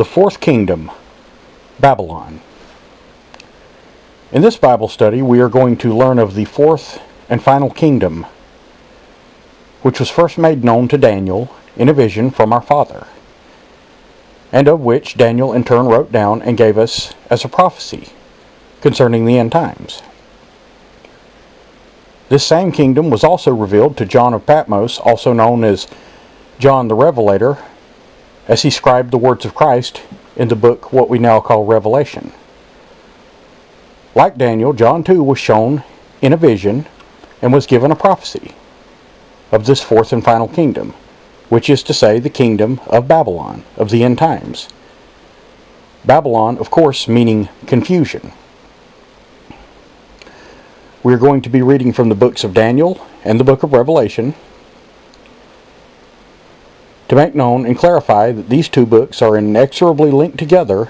The fourth kingdom, Babylon. In this Bible study, we are going to learn of the fourth and final kingdom, which was first made known to Daniel in a vision from our Father, and of which Daniel in turn wrote down and gave us as a prophecy concerning the end times. This same kingdom was also revealed to John of Patmos, also known as John the Revelator, as he scribed the words of Christ in the book what we now call Revelation. Like Daniel, John too was shown in a vision and was given a prophecy of this fourth and final kingdom, which is to say the kingdom of Babylon, of the end times. Babylon, of course, meaning confusion. We are going to be reading from the books of Daniel and the book of Revelation to make known and clarify that these two books are inexorably linked together,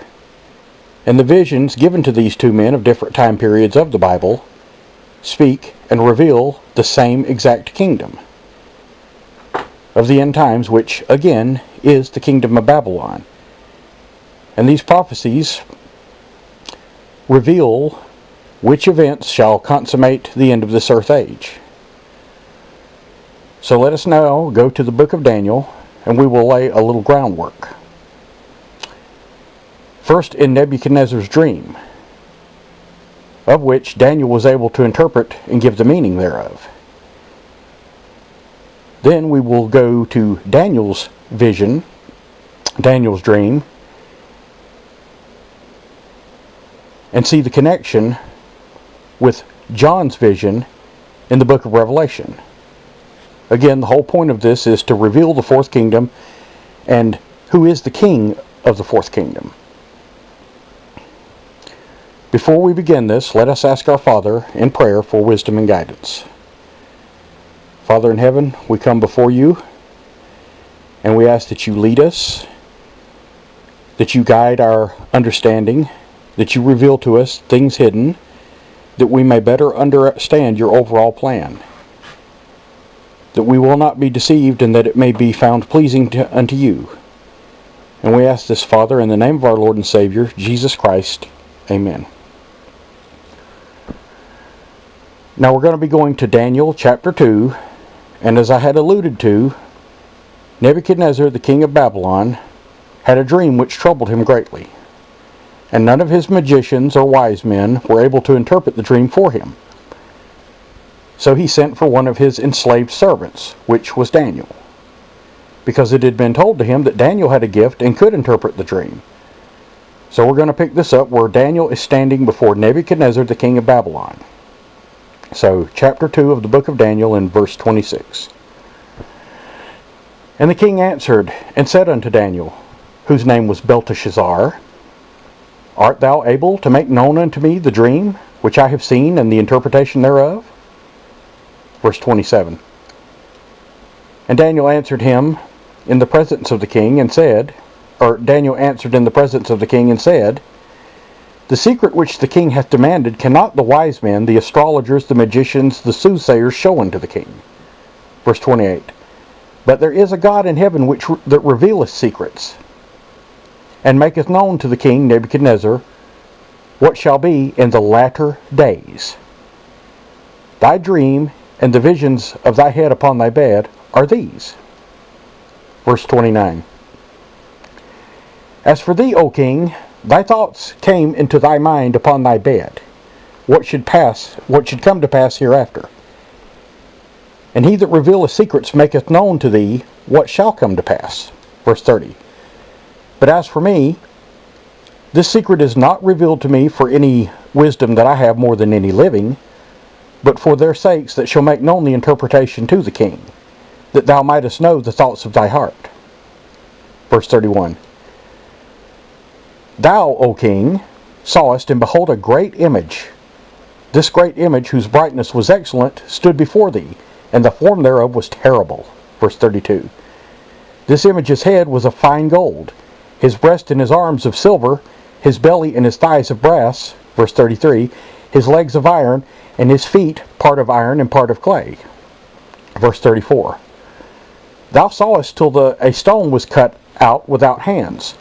and the visions given to these two men of different time periods of the Bible speak and reveal the same exact kingdom of the end times, which again is the kingdom of Babylon. And these prophecies reveal which events shall consummate the end of this earth age. So let us now go to the book of Daniel, and we will lay a little groundwork. First, in Nebuchadnezzar's dream, of which Daniel was able to interpret and give the meaning thereof. Then we will go to Daniel's vision, Daniel's dream, and see the connection with John's vision in the book of Revelation. Again, the whole point of this is to reveal the fourth kingdom and who is the king of the fourth kingdom. Before we begin this, let us ask our Father in prayer for wisdom and guidance. Father in heaven, we come before you and we ask that you lead us, that you guide our understanding, that you reveal to us things hidden, that we may better understand your overall plan, that we will not be deceived, and that it may be found pleasing unto you. And we ask this, Father, in the name of our Lord and Savior, Jesus Christ. Amen. Now we're going to be going to Daniel chapter 2, and as I had alluded to, Nebuchadnezzar, the king of Babylon, had a dream which troubled him greatly, and none of his magicians or wise men were able to interpret the dream for him. So he sent for one of his enslaved servants, which was Daniel, because it had been told to him that Daniel had a gift and could interpret the dream. So we're going to pick this up where Daniel is standing before Nebuchadnezzar, the king of Babylon. So, chapter 2 of the book of Daniel in verse 26. And the king answered and said unto Daniel, whose name was Belteshazzar, Art thou able to make known unto me the dream which I have seen and the interpretation thereof? Verse 27. And Daniel answered him in the presence of the king and said, Daniel answered in the presence of the king and said, The secret which the king hath demanded cannot the wise men, the astrologers, the magicians, the soothsayers show unto the king. Verse 28. But there is a God in heaven that revealeth secrets, and maketh known to the king Nebuchadnezzar what shall be in the latter days. Thy dream and the visions of thy head upon thy bed are these. Verse 29. As for thee, O king, thy thoughts came into thy mind upon thy bed, what should come to pass hereafter. And he that revealeth secrets maketh known to thee what shall come to pass. Verse 30. But as for me, this secret is not revealed to me for any wisdom that I have more than any living, but for their sakes that shall make known the interpretation to the king, that thou mightest know the thoughts of thy heart. Verse 31. Thou, O king, sawest, and behold, a great image. This great image, whose brightness was excellent, stood before thee, and the form thereof was terrible. Verse 32. This image's head was of fine gold, his breast and his arms of silver, his belly and his thighs of brass. Verse 33. His legs of iron, and his feet part of iron and part of clay. Verse 34. Thou sawest till a stone was cut out without hands,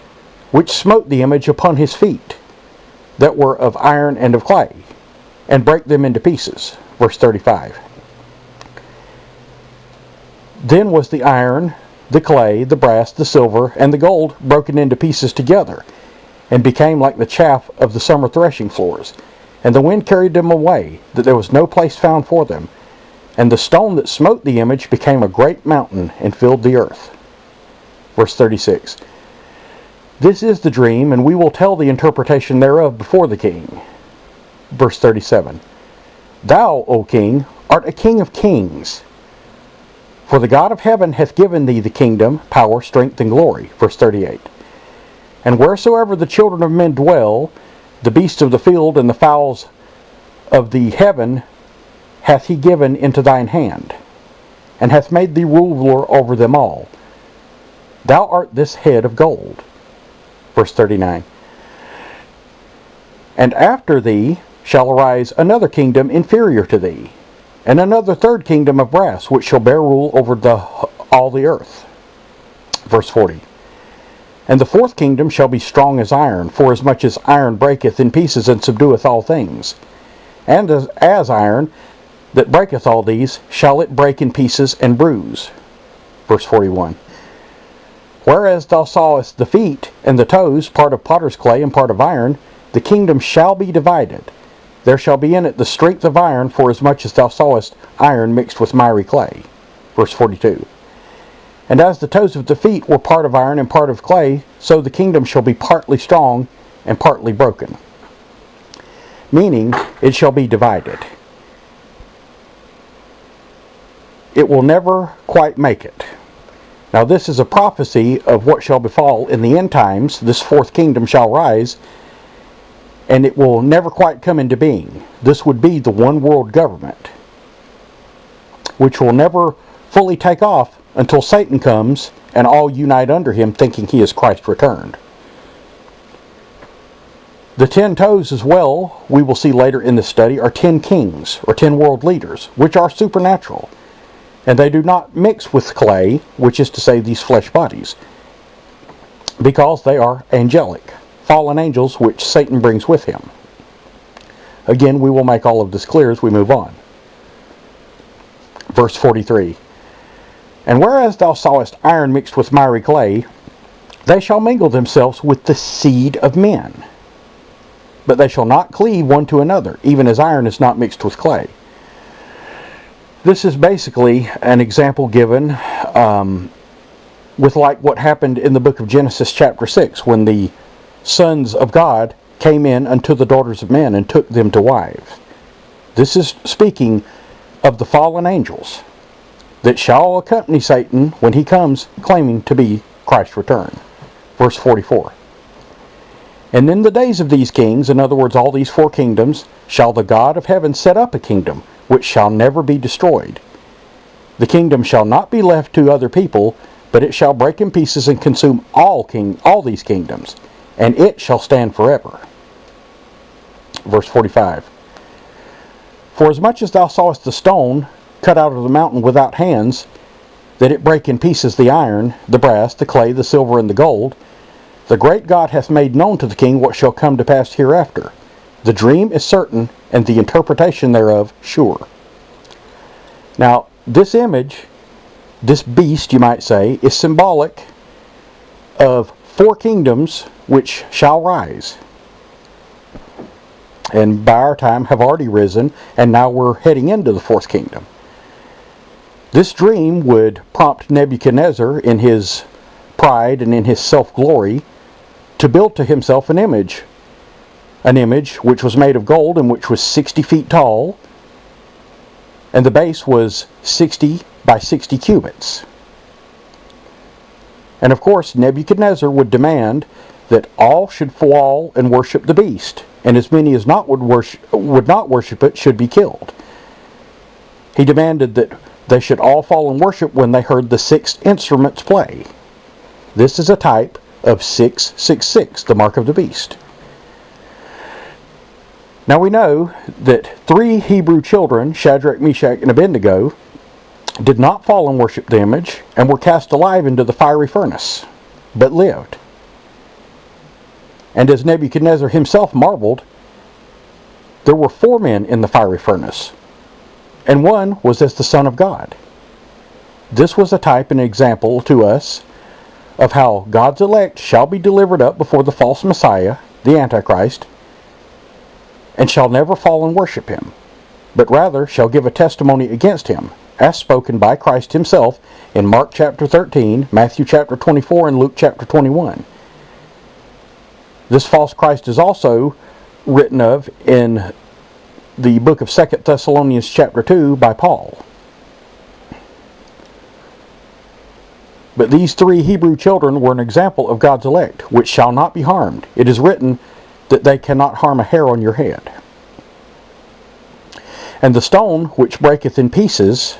which smote the image upon his feet, that were of iron and of clay, and brake them into pieces. Verse 35. Then was the iron, the clay, the brass, the silver, and the gold broken into pieces together, and became like the chaff of the summer threshing floors. And the wind carried them away, that there was no place found for them. And the stone that smote the image became a great mountain, and filled the earth. Verse 36. This is the dream, and we will tell the interpretation thereof before the king. Verse 37. Thou, O king, art a king of kings. For the God of heaven hath given thee the kingdom, power, strength, and glory. Verse 38. And wheresoever the children of men dwell, the beasts of the field and the fowls of the heaven hath he given into thine hand, and hath made thee ruler over them all. Thou art this head of gold. Verse 39. And after thee shall arise another kingdom inferior to thee, and another third kingdom of brass, which shall bear rule over all the earth. Verse 40. And the fourth kingdom shall be strong as iron, forasmuch as iron breaketh in pieces and subdueth all things. And as iron that breaketh all these, shall it break in pieces and bruise. Verse 41. Whereas thou sawest the feet and the toes, part of potter's clay and part of iron, the kingdom shall be divided. There shall be in it the strength of iron, forasmuch as thou sawest iron mixed with miry clay. Verse 42. And as the toes of the feet were part of iron and part of clay, so the kingdom shall be partly strong and partly broken. Meaning, it shall be divided. It will never quite make it. Now this is a prophecy of what shall befall in the end times. This fourth kingdom shall rise, and it will never quite come into being. This would be the one world government, which will never fully take off until Satan comes and all unite under him, thinking he is Christ returned. The 10 toes as well, we will see later in this study, are 10 kings, or 10 world leaders, which are supernatural. And they do not mix with clay, which is to say these flesh bodies, because they are angelic, fallen angels which Satan brings with him. Again, we will make all of this clear as we move on. Verse 43. And whereas thou sawest iron mixed with miry clay, they shall mingle themselves with the seed of men. But they shall not cleave one to another, even as iron is not mixed with clay. This is basically an example given with like what happened in the book of Genesis chapter 6, when the sons of God came in unto the daughters of men and took them to wives. This is speaking of the fallen angels that shall accompany Satan when he comes claiming to be Christ's return. Verse 44. And in the days of these kings, in other words all these 4 kingdoms, shall the God of heaven set up a kingdom which shall never be destroyed. The kingdom shall not be left to other people, but it shall break in pieces and consume all these kingdoms, and it shall stand forever. Verse 45. For as much as thou sawest the stone cut out of the mountain without hands, that it break in pieces the iron, the brass, the clay, the silver, and the gold, the great God hath made known to the king what shall come to pass hereafter. The dream is certain, and the interpretation thereof sure. Now, this image, this beast, you might say, is symbolic of 4 kingdoms which shall rise, and by our time have already risen, and now we're heading into the 4th kingdom. This dream would prompt Nebuchadnezzar, in his pride and in his self-glory, to build to himself an image which was made of gold and which was 60 feet tall, and the base was 60 by 60 cubits. And of course Nebuchadnezzar would demand that all should fall and worship the beast, and as many as would not worship it should be killed. He demanded that they should all fall and worship when they heard the 6 instruments play. This is a type of 666, the mark of the beast. Now we know that 3 Hebrew children, Shadrach, Meshach, and Abednego, did not fall and worship the image, and were cast alive into the fiery furnace, but lived. And as Nebuchadnezzar himself marveled, there were 4 men in the fiery furnace, and one was as the Son of God. This was a type and example to us of how God's elect shall be delivered up before the false Messiah, the Antichrist, and shall never fall and worship him, but rather shall give a testimony against him, as spoken by Christ himself in Mark chapter 13, Matthew chapter 24, and Luke chapter 21. This false Christ is also written of in the book of 2 Thessalonians chapter 2 by Paul. But these 3 Hebrew children were an example of God's elect, which shall not be harmed. It is written that they cannot harm a hair on your head. And the stone which breaketh in pieces,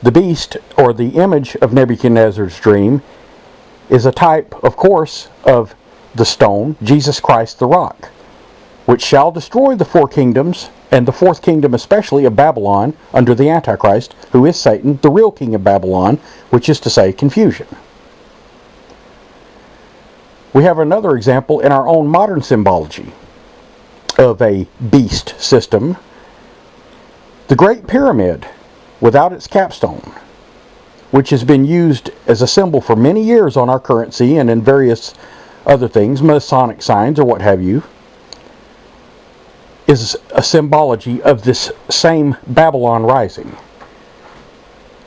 the beast, or the image of Nebuchadnezzar's dream, is a type, of course, of the stone, Jesus Christ the rock, which shall destroy the 4 kingdoms, and the 4th kingdom especially of Babylon, under the Antichrist, who is Satan, the real king of Babylon, which is to say, confusion. We have another example in our own modern symbology of a beast system. The Great Pyramid, without its capstone, which has been used as a symbol for many years on our currency and in various other things, Masonic signs or what have you, is a symbology of this same Babylon rising.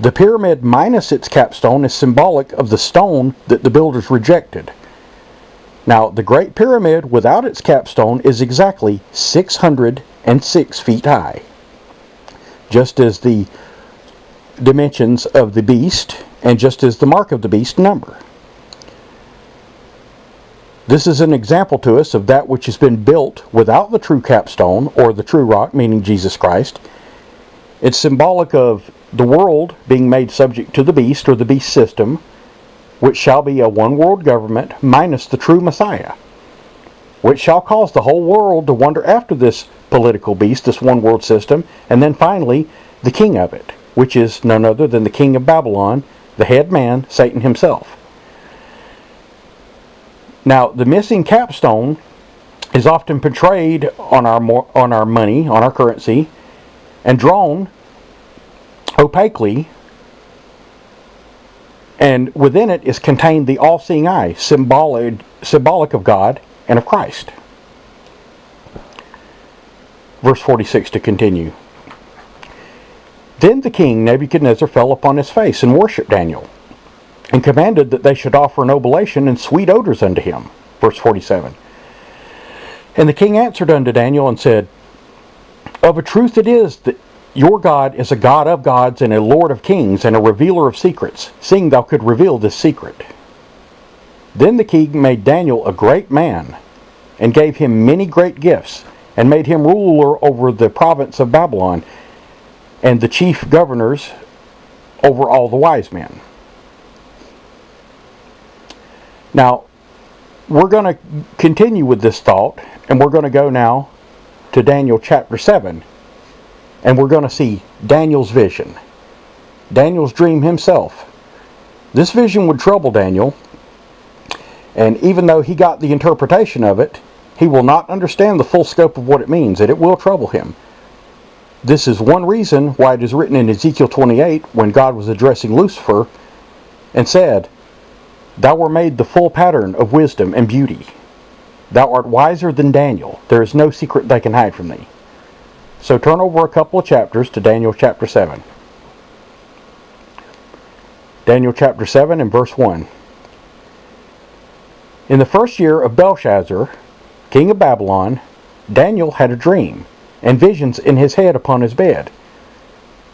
The pyramid minus its capstone is symbolic of the stone that the builders rejected. Now, the Great Pyramid without its capstone is exactly 606 feet high, just as the dimensions of the beast and just as the mark of the beast number. This is an example to us of that which has been built without the true capstone, or the true rock, meaning Jesus Christ. It's symbolic of the world being made subject to the beast, or the beast system, which shall be a one-world government minus the true Messiah, which shall cause the whole world to wonder after this political beast, this one-world system, and then finally the king of it, which is none other than the king of Babylon, the head man, Satan himself. Now, the missing capstone is often portrayed on our money, on our currency, and drawn opaquely, and within it is contained the all-seeing eye, symbolic of God and of Christ. Verse 46 to continue. Then the king Nebuchadnezzar fell upon his face and worshipped Daniel, and commanded that they should offer an oblation and sweet odors unto him. Verse 47. And the king answered unto Daniel and said, Of a truth it is that your God is a God of gods and a Lord of kings and a revealer of secrets, seeing thou could reveal this secret. Then the king made Daniel a great man, and gave him many great gifts, and made him ruler over the province of Babylon, and the chief governors over all the wise men. Now, we're going to continue with this thought, and we're going to go now to Daniel chapter 7, and we're going to see Daniel's vision, Daniel's dream himself. This vision would trouble Daniel, and even though he got the interpretation of it, he will not understand the full scope of what it means, and it will trouble him. This is one reason why it is written in Ezekiel 28, when God was addressing Lucifer, and said, Thou wert made the full pattern of wisdom and beauty. Thou art wiser than Daniel. There is no secret they can hide from thee. So turn over a couple of chapters to Daniel chapter 7. Daniel chapter 7 and verse 1. In the first year of Belshazzar, king of Babylon, Daniel had a dream, and visions in his head upon his bed.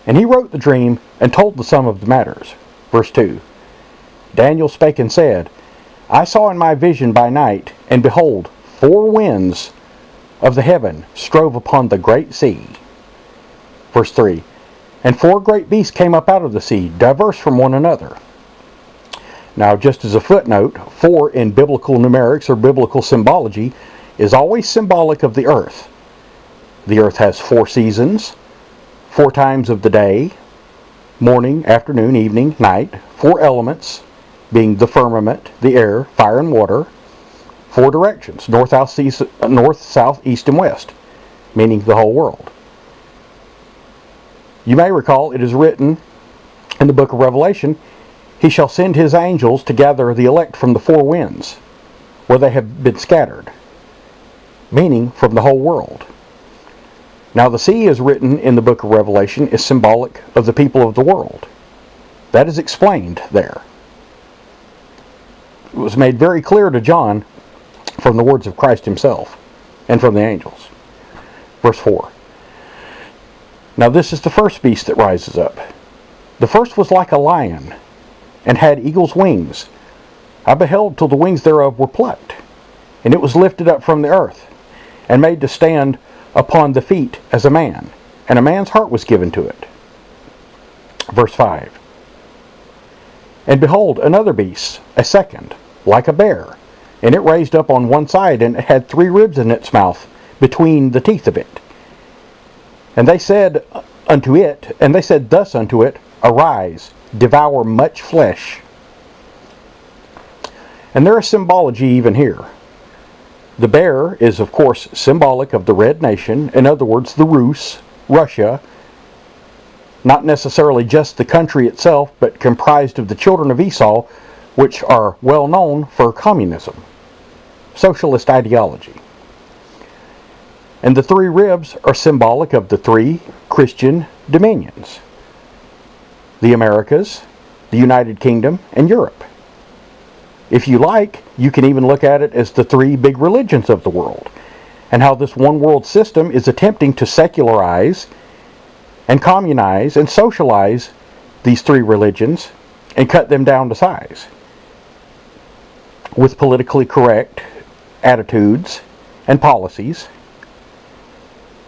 And he wrote the dream, and told the sum of the matters. Verse 2. Daniel spake and said, I saw in my vision by night, and behold, 4 winds of the heaven strove upon the great sea. Verse 3. And 4 great beasts came up out of the sea, diverse from one another. Now, just as a footnote, 4 in biblical numerics or biblical symbology is always symbolic of the earth. The earth has 4 seasons, 4 times of the day, morning, afternoon, evening, night, 4 elements, being the firmament, the air, fire, and water, four directions: north, south, east, and west, meaning the whole world. You may recall it is written in the book of Revelation, "He shall send his angels to gather the elect from the four winds, where they have been scattered," meaning from the whole world. Now the sea, is written in the book of Revelation, is symbolic of the people of the world. That is explained there. It was made very clear to John from the words of Christ himself and from the angels. Verse 4. Now this is the first beast that rises up. The first was like a lion, and had eagle's wings. I beheld till the wings thereof were plucked, and it was lifted up from the earth, and made to stand upon the feet as a man, and a man's heart was given to it. Verse 5. And behold, another beast, a second, like a bear, and it raised up on one side, and it had 3 ribs in its mouth between the teeth of it. And they said thus unto it, Arise, devour much flesh. And there is symbology even here. The bear is, of course, symbolic of the Red Nation, in other words, the Rus, Russia, not necessarily just the country itself, but comprised of the children of Esau, which are well known for communism, socialist ideology. And the 3 ribs are symbolic of the 3 Christian dominions: the Americas, the United Kingdom, and Europe. If you like, you can even look at it as the 3 big religions of the world, and how this one world system is attempting to secularize and communize and socialize these 3 religions and cut them down to size with politically correct attitudes and policies.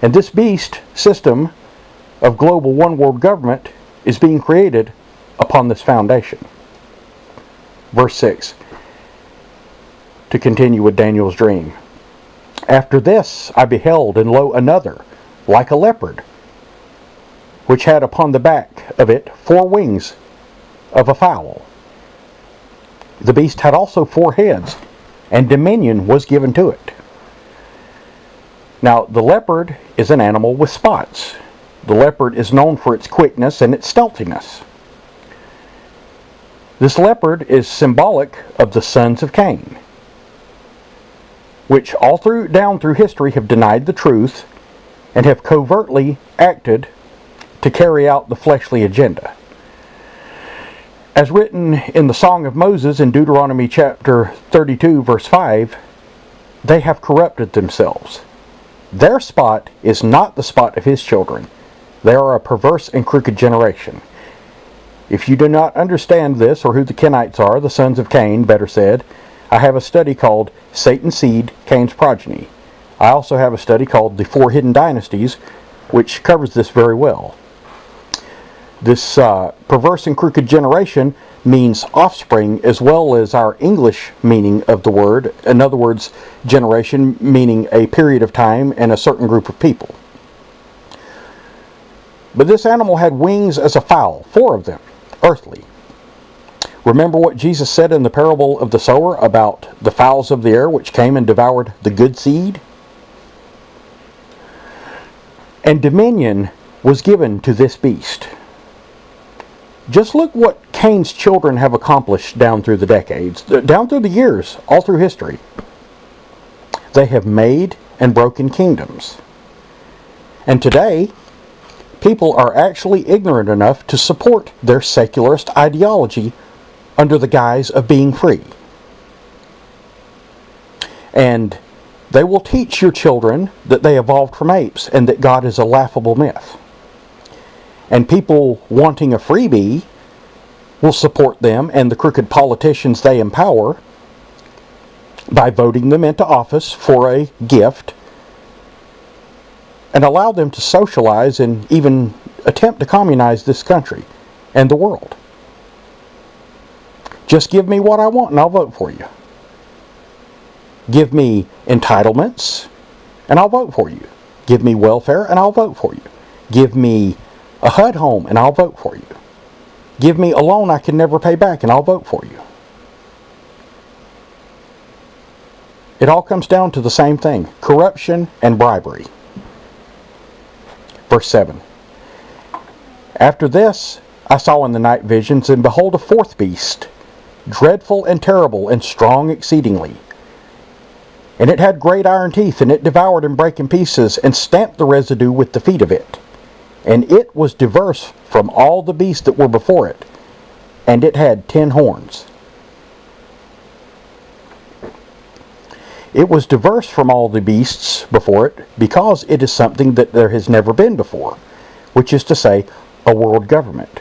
And this beast system of global one world government is being created upon this foundation. Verse 6, to continue with Daniel's dream. After this I beheld, and lo, another, like a leopard, which had upon the back of it 4 wings of a fowl. The beast had also 4 heads, and dominion was given to it. Now, the leopard is an animal with spots. The leopard is known for its quickness and its stealthiness. This leopard is symbolic of the sons of Cain, which down through history have denied the truth and have covertly acted to carry out the fleshly agenda. As written in the Song of Moses in Deuteronomy chapter 32, verse 5, they have corrupted themselves. Their spot is not the spot of his children. They are a perverse and crooked generation. If you do not understand this, or who the Kenites are, the sons of Cain, better said, I have a study called Satan's Seed, Cain's Progeny. I also have a study called The 4 Hidden Dynasties, which covers this very well. This perverse and crooked generation means offspring, as well as our English meaning of the word. In other words, generation meaning a period of time and a certain group of people. But this animal had wings as a fowl, 4 of them, earthly. Remember what Jesus said in the parable of the sower about the fowls of the air which came and devoured the good seed? And dominion was given to this beast. Just look what Cain's children have accomplished down through the decades, down through the years, all through history. They have made and broken kingdoms. And today, people are actually ignorant enough to support their secularist ideology under the guise of being free. And they will teach your children that they evolved from apes and that God is a laughable myth. And people wanting a freebie will support them and the crooked politicians they empower by voting them into office for a gift and allow them to socialize and even attempt to communize this country and the world. Just give me what I want and I'll vote for you. Give me entitlements and I'll vote for you. Give me welfare and I'll vote for you. Give me a HUD home and I'll vote for you. Give me a loan I can never pay back and I'll vote for you. It all comes down to the same thing: corruption and bribery. Verse 7. After this I saw in the night visions, and behold, a fourth beast, dreadful and terrible, and strong exceedingly. And it had great iron teeth, and it devoured and brake in pieces, and stamped the residue with the feet of it. And it was diverse from all the beasts that were before it, and it had 10 horns. It was diverse from all the beasts before it, because it is something that there has never been before, which is to say, a world government,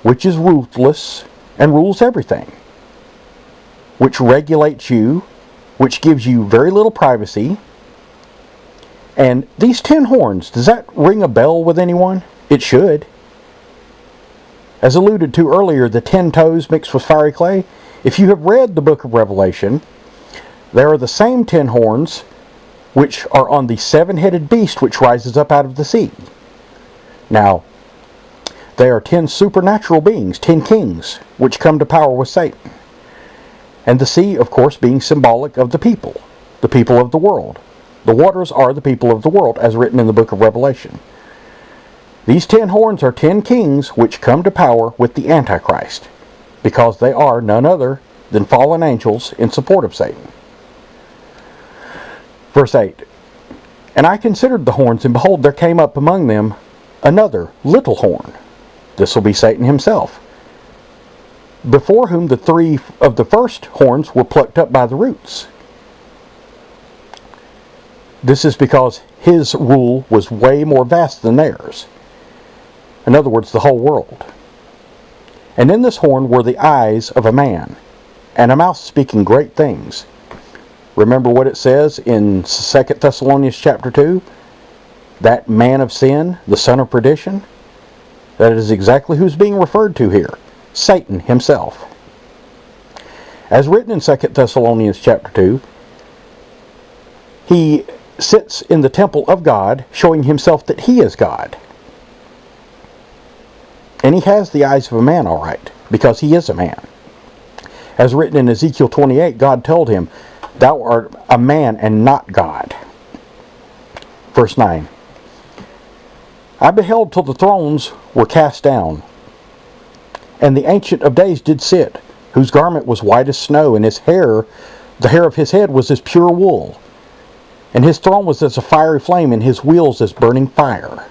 which is ruthless and rules everything, which regulates you, which gives you very little privacy. And these 10 horns, does that ring a bell with anyone? It should. As alluded to earlier, the 10 toes mixed with fiery clay. If you have read the book of Revelation, there are the same 10 horns which are on the 7-headed beast which rises up out of the sea. Now, they are 10 supernatural beings, 10 kings, which come to power with Satan. And the sea, of course, being symbolic of the people of the world. The waters are the people of the world, as written in the book of Revelation. These 10 horns are 10 kings which come to power with the Antichrist, because they are none other than fallen angels in support of Satan. Verse 8. And I considered the horns, and behold, there came up among them another little horn. This will be Satan himself, before whom the 3 of the first horns were plucked up by the roots. This is because his rule was way more vast than theirs. In other words, the whole world. And in this horn were the eyes of a man, and a mouth speaking great things. Remember what it says in 2 Thessalonians chapter 2? That man of sin, the son of perdition? That is exactly who's being referred to here. Satan himself. As written in 2 Thessalonians chapter 2, he sits in the temple of God, showing himself that he is God. And he has the eyes of a man, all right, because he is a man. As written in Ezekiel 28, God told him, "Thou art a man and not God." Verse 9. I beheld till the thrones were cast down, and the Ancient of Days did sit, whose garment was white as snow, and his hair, the hair of his head was as pure wool. And his throne was as a fiery flame, and his wheels as burning fire.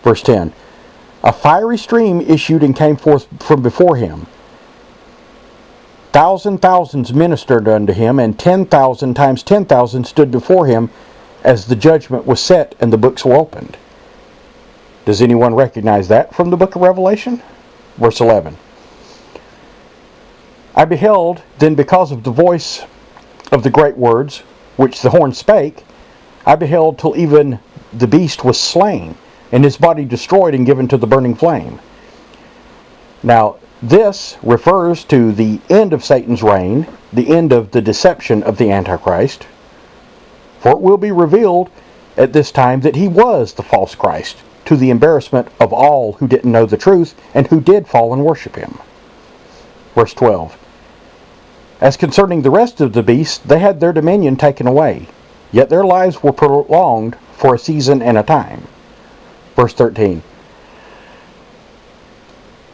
Verse 10. A fiery stream issued and came forth from before him. Thousands ministered unto him, and 10,000 times 10,000 stood before him, as the judgment was set and the books were opened. Does anyone recognize that from the book of Revelation? Verse 11. I beheld, then because of the voice of the great words which the horn spake, I beheld till even the beast was slain, and his body destroyed and given to the burning flame. Now, this refers to the end of Satan's reign, the end of the deception of the Antichrist. For it will be revealed at this time that he was the false Christ, to the embarrassment of all who didn't know the truth and who did fall and worship him. Verse 12. As concerning the rest of the beasts, they had their dominion taken away, yet their lives were prolonged for a season and a time. Verse 13.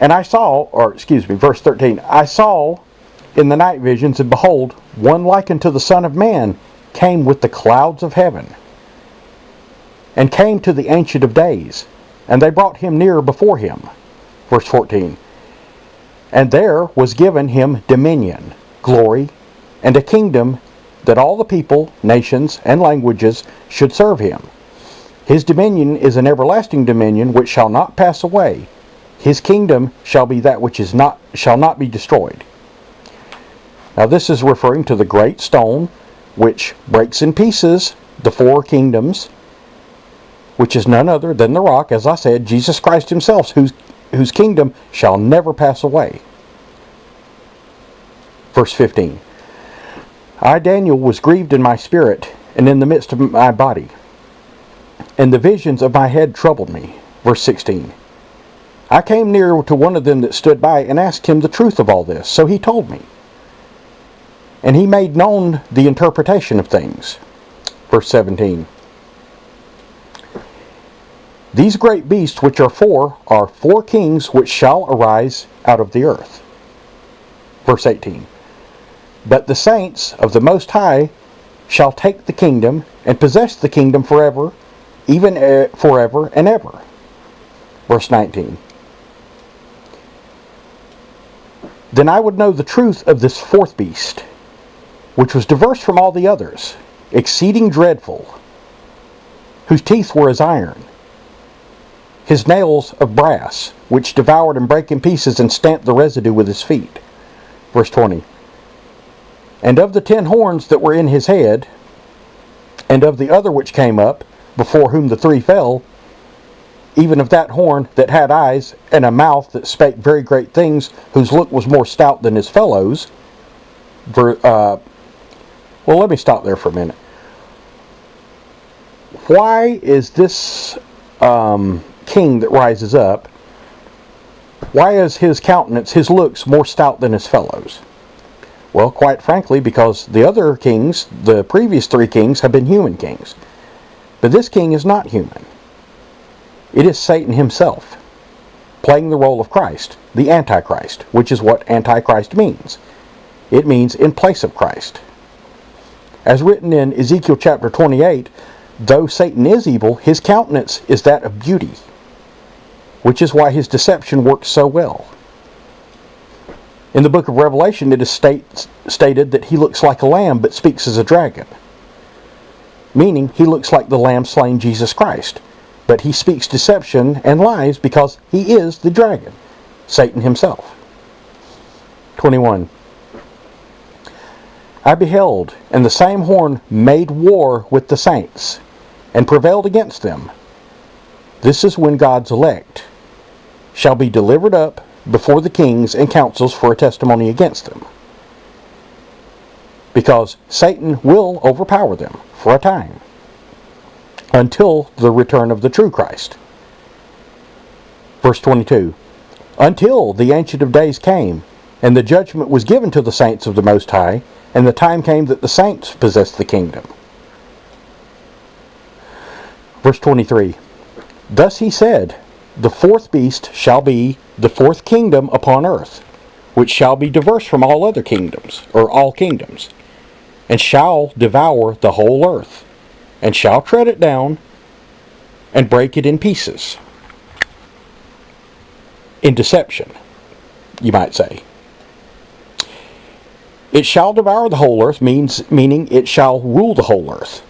Verse 13. I saw in the night visions, and behold, one like unto the Son of Man came with the clouds of heaven, and came to the Ancient of Days, and they brought him near before him. Verse 14. And there was given him dominion, glory, and a kingdom, that all the people, nations, and languages should serve him. His dominion is an everlasting dominion which shall not pass away. His kingdom shall be that which shall not be destroyed. Now this is referring to the great stone which breaks in pieces the 4 kingdoms, which is none other than the rock, as I said, Jesus Christ himself, whose kingdom shall never pass away. Verse 15. I, Daniel, was grieved in my spirit, and in the midst of my body, and the visions of my head troubled me. Verse 16. I came near to one of them that stood by, and asked him the truth of all this. So he told me. and he made known the interpretation of things. Verse 17. These great beasts which are four kings which shall arise out of the earth. Verse 18. But the saints of the Most High shall take the kingdom and possess the kingdom forever, even forever and ever. Verse 19. Then I would know the truth of this fourth beast, which was diverse from all the others, exceeding dreadful, whose teeth were as iron, his nails of brass, which devoured and brake in pieces and stamped the residue with his feet. Verse 20. And of the 10 horns that were in his head, and of the other which came up, before whom the 3 fell, even of that horn that had eyes, and a mouth that spake very great things, whose look was more stout than his fellows. Well, let me stop there for a minute. Why is this king that rises up, why is his countenance, his looks, more stout than his fellows? Well, quite frankly, because the other kings, the previous 3 kings, have been human kings. But this king is not human. It is Satan himself, playing the role of Christ, the Antichrist, which is what Antichrist means. It means in place of Christ. As written in Ezekiel chapter 28, though Satan is evil, his countenance is that of beauty, which is why his deception works so well. In the book of Revelation, it is stated that he looks like a lamb but speaks as a dragon, meaning he looks like the lamb slain Jesus Christ, but he speaks deception and lies because he is the dragon, Satan himself. 21. I beheld, and the same horn made war with the saints, and prevailed against them. This is when God's elect shall be delivered up before the kings and councils for a testimony against them. Because Satan will overpower them for a time, until the return of the true Christ. Verse 22. Until the Ancient of Days came, and the judgment was given to the saints of the Most High, and the time came that the saints possessed the kingdom. Verse 23. Thus he said, the fourth beast shall be the fourth kingdom upon earth, which shall be diverse from all other kingdoms, or all kingdoms, and shall devour the whole earth, and shall tread it down, and break it in pieces. In deception, you might say. It shall devour the whole earth, meaning it shall rule the whole earth.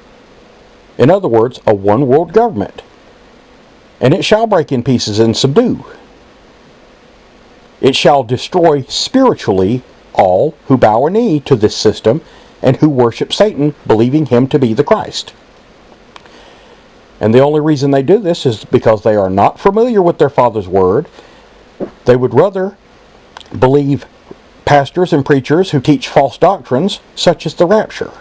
In other words, a one-world government. And it shall break in pieces and subdue. It shall destroy spiritually all who bow a knee to this system and who worship Satan, believing him to be the Christ. And the only reason they do this is because they are not familiar with their Father's Word. They would rather believe pastors and preachers who teach false doctrines, such as the rapture.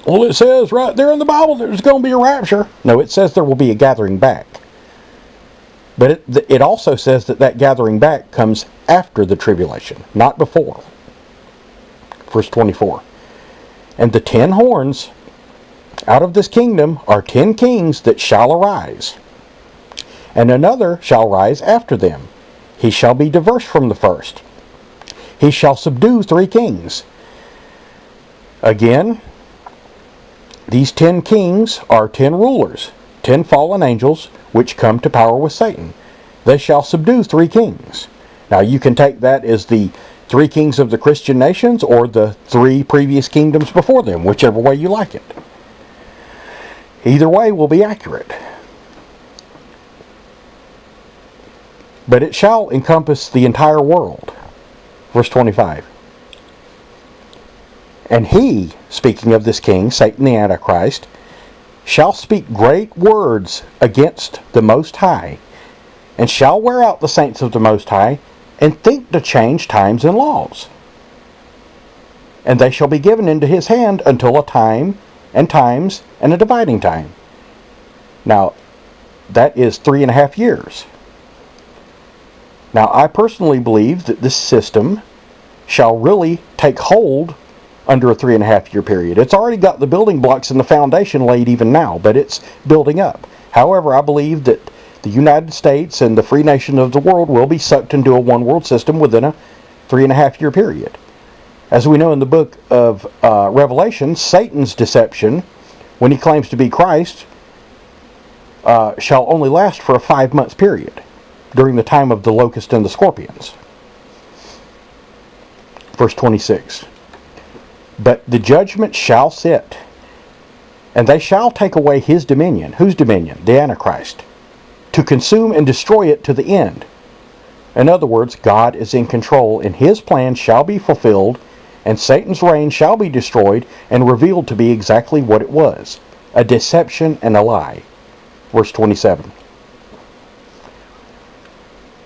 Well, it says right there in the Bible there's going to be a rapture. No, it says there will be a gathering back. But it also says that gathering back comes after the tribulation, not before. Verse 24. And the 10 horns out of this kingdom are 10 kings that shall arise, and another shall rise after them. He shall be diverse from the first. He shall subdue 3 kings. Again, these 10 kings are 10 rulers, 10 fallen angels, which come to power with Satan. They shall subdue 3 kings. Now you can take that as the 3 kings of the Christian nations, or the 3 previous kingdoms before them, whichever way you like it. Either way will be accurate. But it shall encompass the entire world. Verse 25. And he, speaking of this king, Satan the Antichrist, shall speak great words against the Most High, and shall wear out the saints of the Most High, and think to change times and laws. And they shall be given into his hand until a time, and times, and a dividing time. Now, that is 3.5 years. Now, I personally believe that this system shall really take hold under a 3.5 year period. It's already got the building blocks and the foundation laid even now, but it's building up. However, I believe that the United States and the free nation of the world will be sucked into a one world system within a 3.5 year period. As we know in the book of Revelation, Satan's deception, when he claims to be Christ, shall only last for a 5-month period during the time of the locust and the scorpions. Verse 26. But the judgment shall sit, and they shall take away his dominion. Whose dominion? The Antichrist. To consume and destroy it to the end. In other words, God is in control, and his plan shall be fulfilled, and Satan's reign shall be destroyed and revealed to be exactly what it was, a deception and a lie. Verse 27.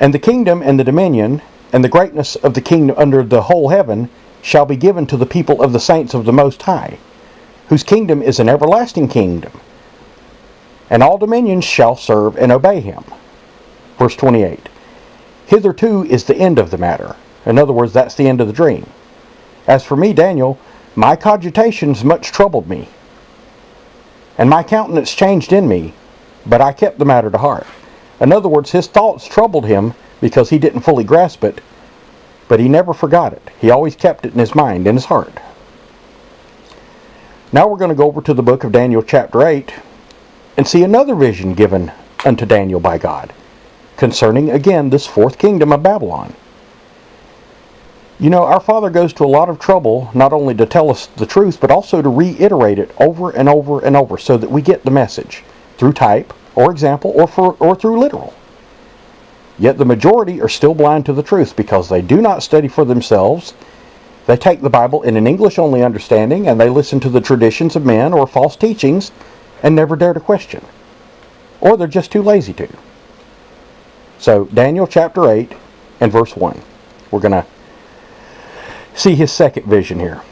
And the kingdom and the dominion and the greatness of the kingdom under the whole heaven shall be given to the people of the saints of the Most High, whose kingdom is an everlasting kingdom, and all dominions shall serve and obey him. Verse 28. Hitherto is the end of the matter. In other words, that's the end of the dream. As for me, Daniel, my cogitations much troubled me, and my countenance changed in me, but I kept the matter to heart. In other words, his thoughts troubled him because he didn't fully grasp it, but he never forgot it. He always kept it in his mind, in his heart. Now we're going to go over to the book of Daniel chapter 8 and see another vision given unto Daniel by God concerning, again, this fourth kingdom of Babylon. You know, our Father goes to a lot of trouble not only to tell us the truth, but also to reiterate it over and over and over so that we get the message through type or example or through literal. Yet the majority are still blind to the truth because they do not study for themselves. They take the Bible in an English-only understanding, and they listen to the traditions of men or false teachings and never dare to question. Or they're just too lazy to. So, Daniel chapter 8 and verse 1. We're going to see his second vision here.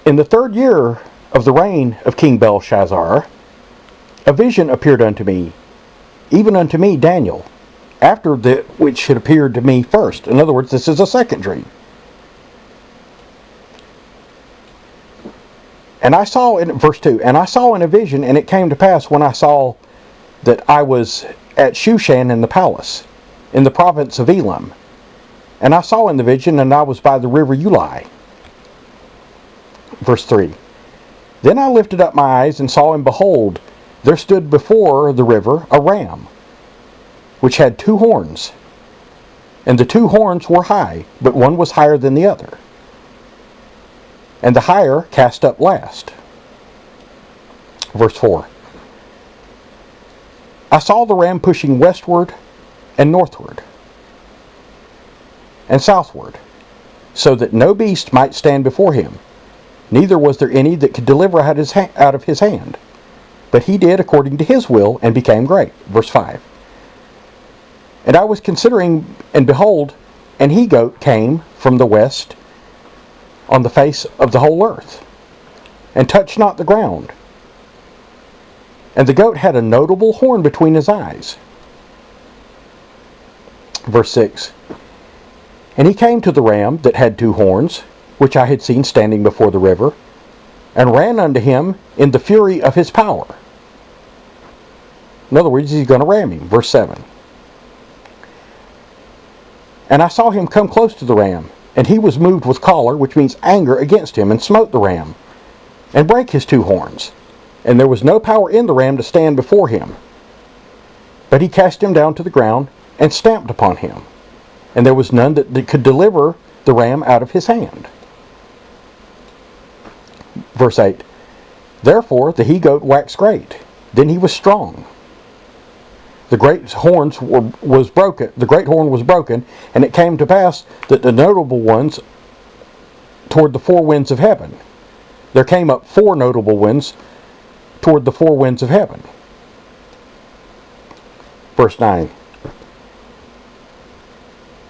In the 3rd year of the reign of King Belshazzar, a vision appeared unto me, even unto me, Daniel, after that which had appeared to me first. In other words, this is a second dream. And I saw in verse 2, and I saw in a vision, and it came to pass when I saw that I was at Shushan in the palace, in the province of Elam. And I saw in the vision, and I was by the river Ulai. Verse 3. Then I lifted up my eyes and saw, and behold, there stood before the river a ram, which had 2 horns. And the 2 horns were high, but one was higher than the other. And the higher cast up last. Verse 4. I saw the ram pushing westward and northward and southward, so that no beast might stand before him, neither was there any that could deliver out of his hand. But he did according to his will, and became great. Verse 5. And I was considering, and behold, an he-goat came from the west on the face of the whole earth, and touched not the ground. And the goat had a notable horn between his eyes. Verse 6. And he came to the ram that had 2 horns, which I had seen standing before the river, and ran unto him in the fury of his power. In other words, he's going to ram him. Verse 7. And I saw him come close to the ram, and he was moved with choler, which means anger, against him, and smote the ram, and brake his 2 horns. And there was no power in the ram to stand before him. But he cast him down to the ground, and stamped upon him. And there was none that could deliver the ram out of his hand. Verse 8. Therefore the he-goat waxed great. Then he was strong. The great horn was broken, and it came to pass that the notable ones toward the 4 winds of heaven. There came up 4 notable winds toward the 4 winds of heaven. Verse 9.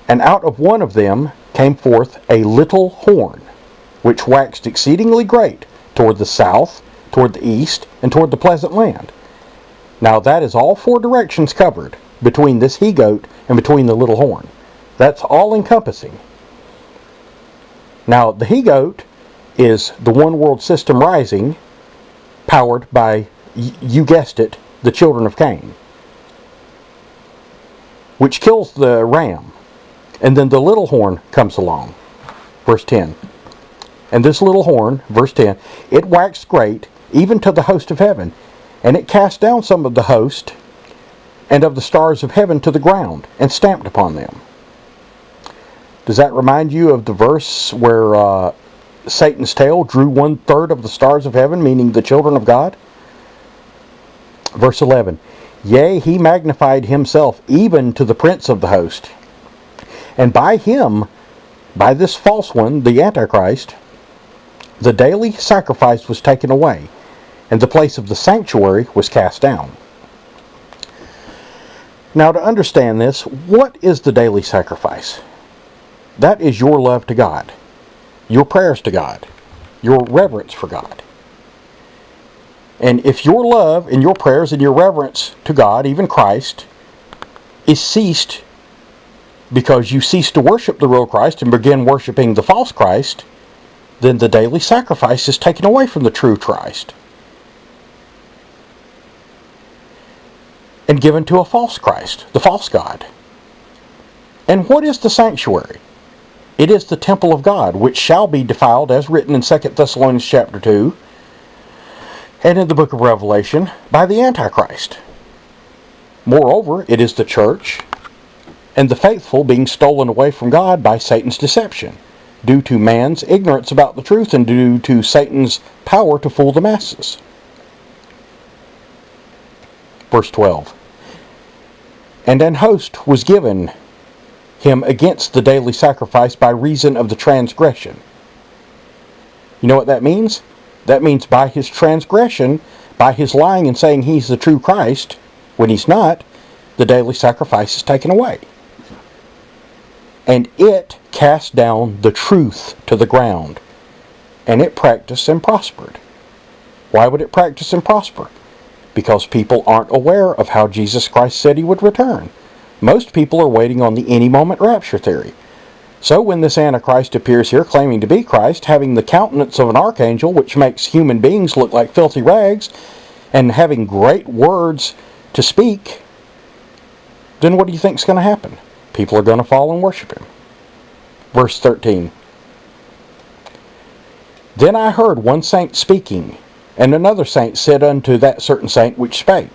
And out of one of them came forth a little horn, which waxed exceedingly great toward the south, toward the east, and toward the pleasant land. Now that is all 4 directions covered between this he-goat and between the little horn. That's all encompassing. Now, the he-goat is the one world system rising, powered by, you guessed it, the children of Cain, which kills the ram. And then the little horn comes along. Verse 10. And this little horn, verse 10, it waxed great, even to the host of heaven, and it cast down some of the host and of the stars of heaven to the ground, and stamped upon them. Does that remind you of the verse where Satan's tail drew 1/3 of the stars of heaven, meaning the children of God? Verse 11. Yea, he magnified himself even to the prince of the host. And by him, by this false one, the Antichrist, the daily sacrifice was taken away, and the place of the sanctuary was cast down. Now, to understand this, what is the daily sacrifice? That is your love to God, your prayers to God, your reverence for God. And if your love and your prayers and your reverence to God, even Christ, is ceased because you cease to worship the real Christ and begin worshiping the false Christ, then the daily sacrifice is taken away from the true Christ and given to a false Christ, the false God. And what is the sanctuary? It is the temple of God, which shall be defiled, as written in 2 Thessalonians chapter 2, and in the book of Revelation, by the Antichrist. Moreover, it is the church and the faithful being stolen away from God by Satan's deception, due to man's ignorance about the truth and due to Satan's power to fool the masses. Verse 12. And an host was given him against the daily sacrifice by reason of the transgression. You know what that means? That means by his transgression, by his lying and saying he's the true Christ, when he's not, the daily sacrifice is taken away. And it cast down the truth to the ground, and it practiced and prospered. Why would it practice and prosper? Because people aren't aware of how Jesus Christ said he would return. Most people are waiting on the any moment rapture theory. So when this Antichrist appears here claiming to be Christ, having the countenance of an archangel, which makes human beings look like filthy rags, and having great words to speak, then what do you think is going to happen? People are going to fall and worship him. Verse 13. Then I heard one saint speaking, and another saint said unto that certain saint which spake,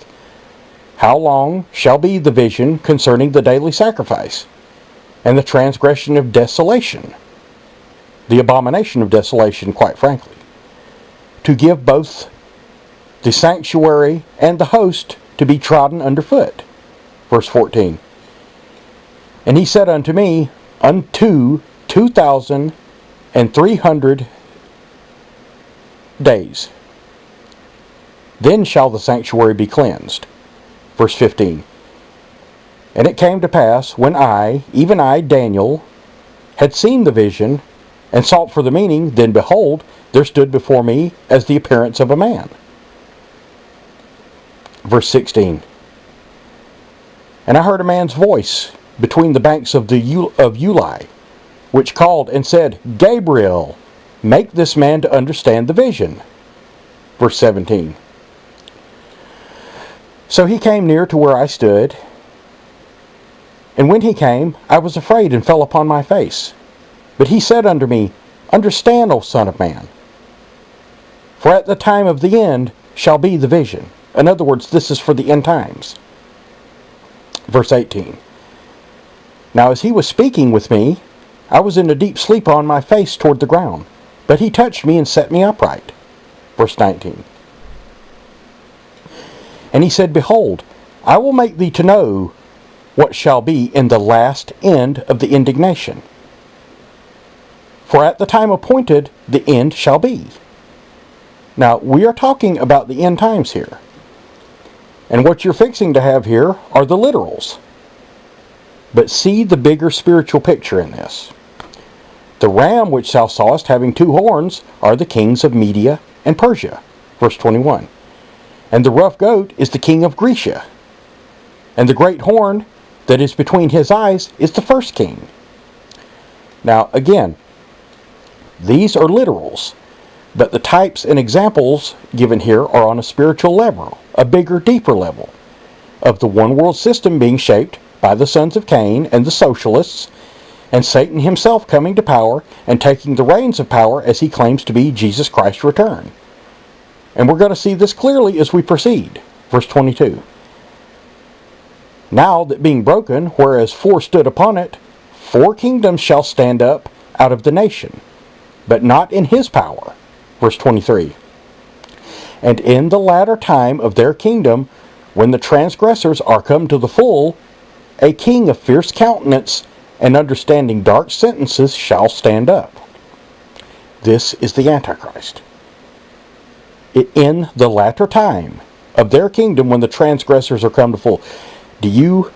How long shall be the vision concerning the daily sacrifice, and the transgression of desolation, the abomination of desolation, quite frankly, to give both the sanctuary and the host to be trodden underfoot? Verse 14. And he said unto me, unto 2,300 days. Then shall the sanctuary be cleansed. Verse 15. And it came to pass, when I, even I, Daniel, had seen the vision, and sought for the meaning, then behold, there stood before me as the appearance of a man. Verse 16. And I heard a man's voice between the banks of Ulai, which called and said, Gabriel, make this man to understand the vision. Verse 17. So he came near to where I stood, and when he came, I was afraid and fell upon my face. But he said unto me, Understand, O Son of Man, for at the time of the end shall be the vision. In other words, this is for the end times. Verse 18. Now as he was speaking with me, I was in a deep sleep on my face toward the ground. But he touched me and set me upright. Verse 19. And he said, Behold, I will make thee to know what shall be in the last end of the indignation. For at the time appointed, the end shall be. Now, we are talking about the end times here. And what you're fixing to have here are the literals. But see the bigger spiritual picture in this. The ram which thou sawest having two horns are the kings of Media and Persia. Verse 21. And the rough goat is the king of Grecia. And the great horn that is between his eyes is the first king. Now again, These are literals, but the types and examples given here are on a spiritual level, a bigger, deeper level, of the one world system being shaped by the sons of Cain and the socialists, and Satan himself coming to power and taking the reins of power as he claims to be Jesus Christ's return. And we're going to see this clearly as we proceed. Verse 22. Now that being broken, whereas 4 stood upon it, 4 kingdoms shall stand up out of the nation, but not in his power. Verse 23. And in the latter time of their kingdom, when the transgressors are come to the full, a king of fierce countenance and understanding dark sentences shall stand up. This is the Antichrist. In the latter time of their kingdom, when the transgressors are come to full. Do you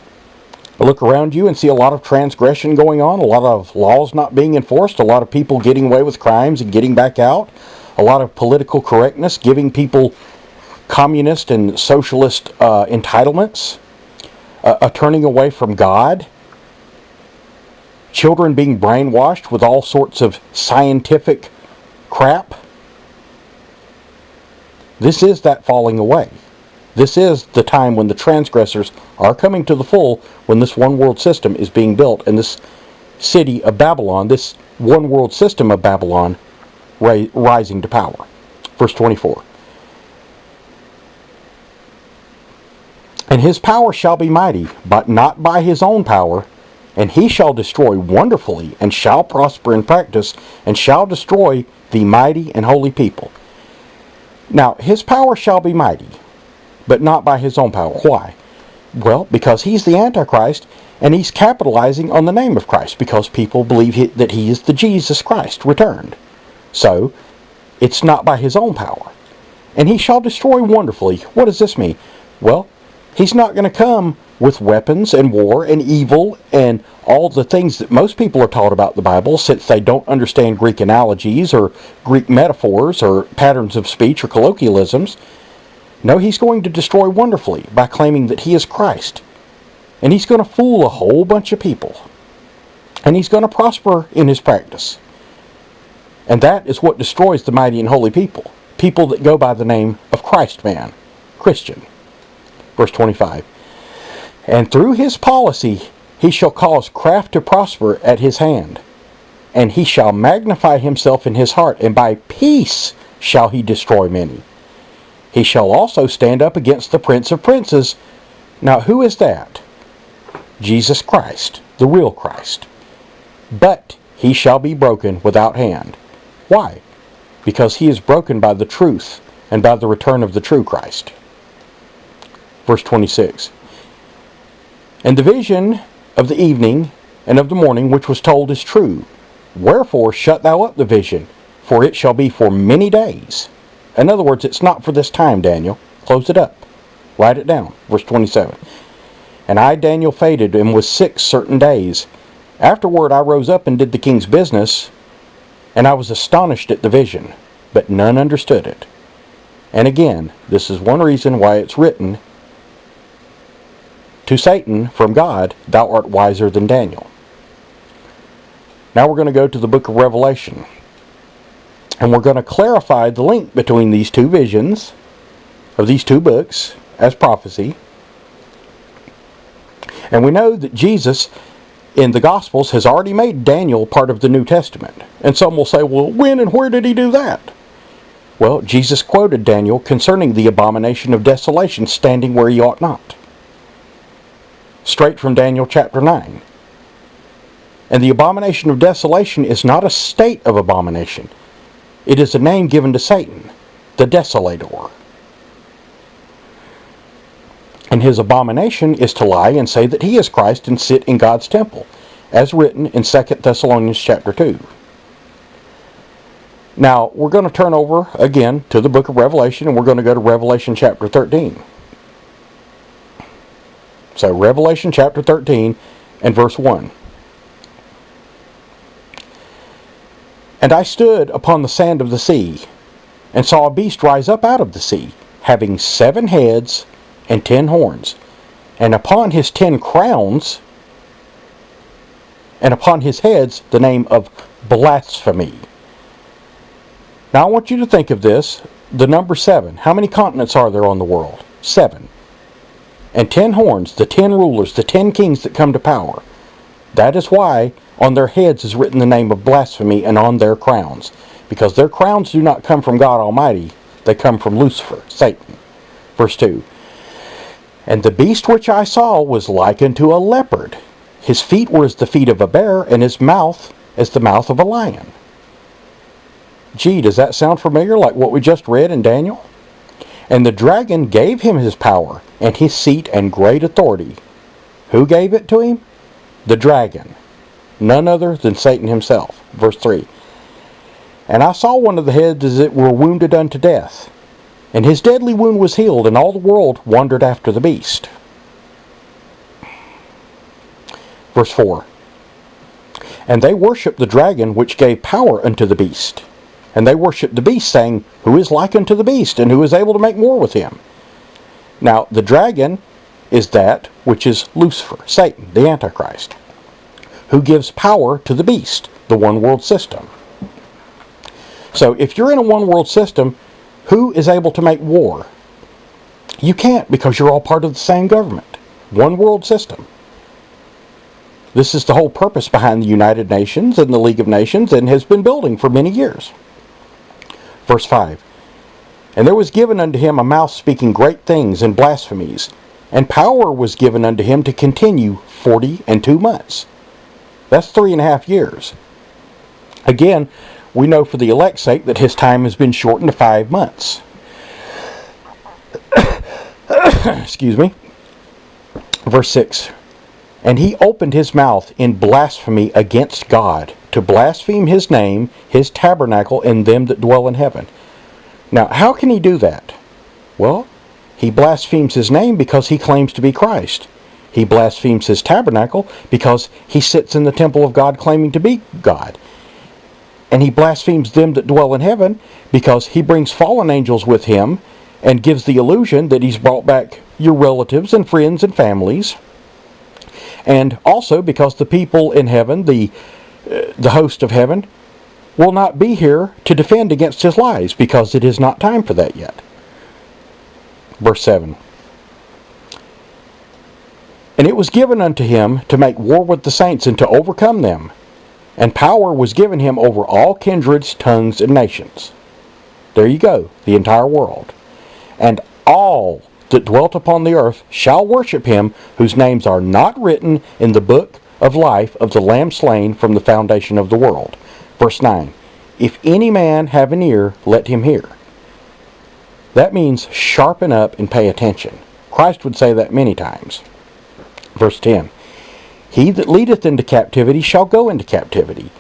look around you and see a lot of transgression going on? A lot of laws not being enforced? A lot of people getting away with crimes and getting back out? A lot of political correctness, giving people communist and socialist entitlements? A turning away from God? Children being brainwashed with all sorts of scientific crap? This is that falling away. This is the time when the transgressors are coming to the full, when this one world system is being built, and this city of Babylon, this one world system of Babylon, rising to power. Verse 24. And his power shall be mighty, but not by his own power, and he shall destroy wonderfully, and shall prosper in practice, and shall destroy the mighty and holy people. Now, his power shall be mighty, but not by his own power. Why? Well, because he's the Antichrist, and he's capitalizing on the name of Christ, because people believe that he is the Jesus Christ returned. So, it's not by his own power. And he shall destroy wonderfully. What does this mean? Well, he's not going to come with weapons and war and evil and all the things that most people are taught about the Bible, since they don't understand Greek analogies or Greek metaphors or patterns of speech or colloquialisms. No, he's going to destroy wonderfully by claiming that he is Christ. And he's going to fool a whole bunch of people. And he's going to prosper in his practice. And that is what destroys the mighty and holy people. People that go by the name of Christ man, Christian. Verse 25. And through his policy he shall cause craft to prosper at his hand. And he shall magnify himself in his heart, and by peace shall he destroy many. He shall also stand up against the Prince of Princes. Now who is that? Jesus Christ, the real Christ. But he shall be broken without hand. Why? Because he is broken by the truth and by the return of the true Christ. Verse 26. And the vision of the evening and of the morning which was told is true. Wherefore shut thou up the vision, for it shall be for many days. In other words, it's not for this time, Daniel. Close it up. Write it down. Verse 27. And I, Daniel, faded and was sick certain days. Afterward I rose up and did the king's business, and I was astonished at the vision, but none understood it. And again, this is one reason why it's written to Satan from God, thou art wiser than Daniel. Now we're going to go to the book of Revelation. And we're going to clarify the link between these two visions of these two books as prophecy. And we know that Jesus in the Gospels has already made Daniel part of the New Testament. And some will say, well, when and where did he do that? Well, Jesus quoted Daniel concerning the abomination of desolation standing where he ought not. Straight from Daniel chapter 9. And the abomination of desolation is not a state of abomination. It is a name given to Satan, the desolator. And his abomination is to lie and say that he is Christ and sit in God's temple, as written in 2 Thessalonians chapter 2. Now, we're going to turn over again to the book of Revelation, and we're going to go to Revelation chapter 13. So, Revelation chapter 13 and verse 1. And I stood upon the sand of the sea, and saw a beast rise up out of the sea, having 7 heads and 10 horns, and upon his 10 crowns, and upon his heads the name of blasphemy. Now I want you to think of this, the number 7. How many continents are there on the world? 7. And 10 horns, the 10 rulers, the 10 kings that come to power. That is why on their heads is written the name of blasphemy, and on their crowns. Because their crowns do not come from God Almighty, they come from Lucifer, Satan. Verse 2. And the beast which I saw was like unto a leopard. His feet were as the feet of a bear, and his mouth as the mouth of a lion. Gee, does that sound familiar, like what we just read in Daniel? And the dragon gave him his power, and his seat, and great authority. Who gave it to him? The dragon. None other than Satan himself. Verse 3. And I saw one of the heads as it were wounded unto death. And his deadly wound was healed, and all the world wondered after the beast. Verse 4. And they worshipped the dragon which gave power unto the beast. And they worshipped the beast, saying, Who is like unto the beast, and who is able to make war with him? Now, the dragon is that which is Lucifer, Satan, the Antichrist, who gives power to the beast, the one world system. So, if you're in a one world system, who is able to make war? You can't, because you're all part of the same government. One world system. This is the whole purpose behind the United Nations and the League of Nations, and has been building for many years. Verse 5. And there was given unto him a mouth speaking great things and blasphemies, and power was given unto him to continue 42 months. That's 3.5 years. Again, we know for the elect's sake that his time has been shortened to 5 months. Excuse me. Verse 6. And he opened his mouth in blasphemy against God, to blaspheme his name, his tabernacle, and them that dwell in heaven. Now, how can he do that? Well, he blasphemes his name because he claims to be Christ. He blasphemes his tabernacle because he sits in the temple of God claiming to be God. And he blasphemes them that dwell in heaven because he brings fallen angels with him and gives the illusion that he's brought back your relatives and friends and families. And also because the people in heaven, the host of heaven, will not be here to defend against his lies, because it is not time for that yet. Verse 7. And it was given unto him to make war with the saints, and to overcome them. And power was given him over all kindreds, tongues, and nations. There you go, the entire world. And all that dwelt upon the earth shall worship him, whose names are not written in the book of life of the Lamb slain from the foundation of the world. Verse 9. If any man have an ear, let him hear. That means sharpen up and pay attention. Christ would say that many times. Verse 10. He that leadeth into captivity shall go into captivity.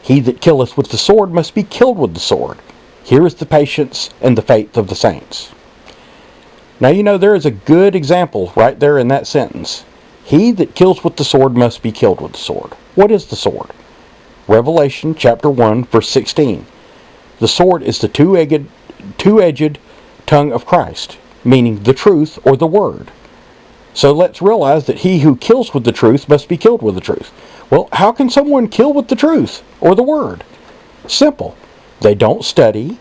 He that killeth with the sword must be killed with the sword. Here is the patience and the faith of the saints. Now you know there is a good example right there in that sentence. He that kills with the sword must be killed with the sword. What is the sword? Revelation chapter 1 verse 16. The sword is the two-edged tongue of Christ, meaning the truth or the word. So let's realize that he who kills with the truth must be killed with the truth. Well, how can someone kill with the truth or the word? Simple. They don't study.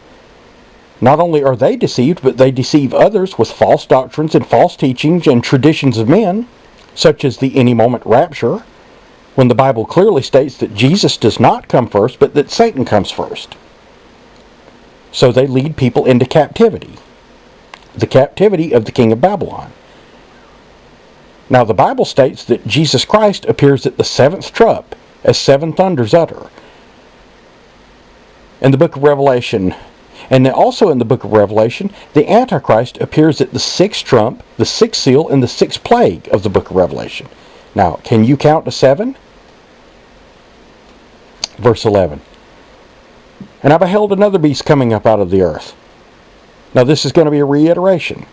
Not only are they deceived, but they deceive others with false doctrines and false teachings and traditions of men, such as the any moment rapture, when the Bible clearly states that Jesus does not come first, but that Satan comes first. So they lead people into captivity. The captivity of the king of Babylon. Now the Bible states that Jesus Christ appears at the 7th trump, as 7 thunders utter. In the book of Revelation, and also in the book of Revelation, the Antichrist appears at the 6th trump, the 6th seal, and the 6th plague of the book of Revelation. Now, can you count to 7? Verse 11. And I beheld another beast coming up out of the earth. Now this is going to be a reiteration.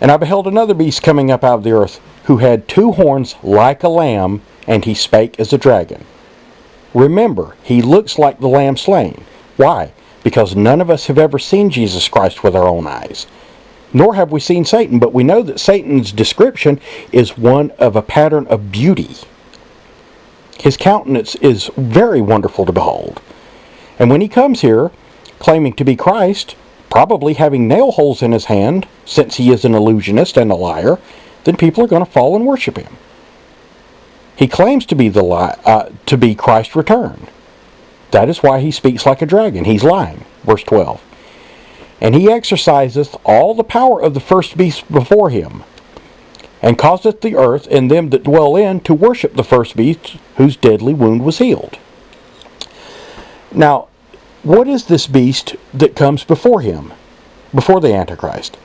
And I beheld another beast coming up out of the earth, who had 2 horns like a lamb, and he spake as a dragon. Remember, he looks like the lamb slain. Why? Because none of us have ever seen Jesus Christ with our own eyes. Nor have we seen Satan, but we know that Satan's description is one of a pattern of beauty. His countenance is very wonderful to behold. And when he comes here, claiming to be Christ, probably having nail holes in his hand, since he is an illusionist and a liar, then people are going to fall and worship him. He claims to be Christ's return. That is why he speaks like a dragon. He's lying. Verse 12. And he exerciseth all the power of the first beast before him, and causeth the earth and them that dwell in to worship the first beast, whose deadly wound was healed. Now, what is this beast that comes before him, before the Antichrist?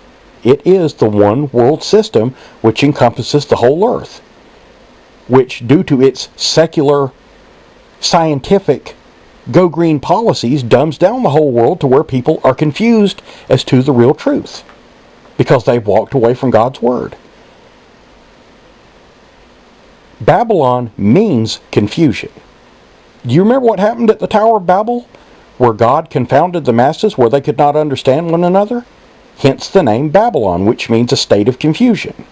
It is the one world system which encompasses the whole earth, which, due to its secular, scientific, go-green policies, dumbs down the whole world to where people are confused as to the real truth, because they've walked away from God's Word. Babylon means confusion. Do you remember what happened at the Tower of Babel, where God confounded the masses where they could not understand one another? Hence the name Babylon, which means a state of confusion.